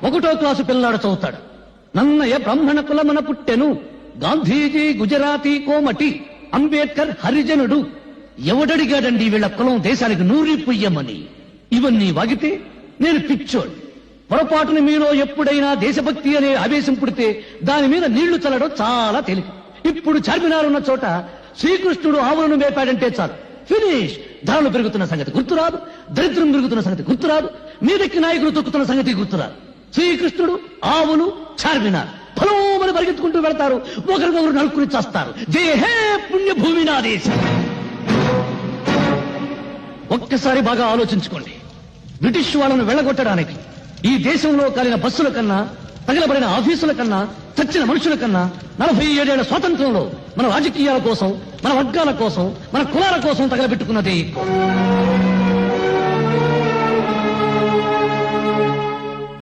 1వ క్లాసు పిల్లనాడు చదువుతాడు. నన్నయ బ్రాహ్మణ కులమన పుట్టెను, గాంధీజీ గుజరాతీ కోమటి, అంబేద్కర్ హరిజనుడు. ఎవడడిగాడండి వీళ్ళ కులం దేశానికి నూరి పుయ్యమని? ఇవన్నీ వాగితే నేను పిచ్చోడు. పొరపాటున మీలో ఎప్పుడైనా దేశభక్తి అనే ఆవేశం పుడితే దాని మీద నీళ్లు చల్లడం చాలా తేలిక. ఇప్పుడు చార్మినార్ ఉన్న చోట శ్రీకృష్ణుడు ఆవులను మేపాడంటే చాలు, ఫినిష్. ధరలు పెరుగుతున్న సంగతి గుర్తురాదు, దరిద్రం పెరుగుతున్న సంగతి గుర్తురాదు, మీదెక్కి నాయకులు తొక్కుతున్న సంగతి గుర్తురాదు. శ్రీకృష్ణుడు, ఆవులు, చార్మినార్ ఫలోమని పరిగెత్తుకుంటూ వెళ్తారు, ఒకరికొకరు నలుకుని చేస్తారు. జయ హే పుణ్యభూమి నా దేశం. ఒక్కసారి బాగా ఆలోచించుకోండి. బ్రిటిష్ వాళ్ళను వెళ్ళగొట్టడానికి ఈ దేశంలో కాలిన బస్సుల కన్నా, తగలబడిన ఆఫీసుల కన్నా, చచ్చిన మనుషుల కన్నా 47 ఏళ్ల స్వాతంత్రంలో మన రాజకీయాల కోసం, మన వర్గాల కోసం, మన కులాల కోసం తగలబెట్టుకున్నది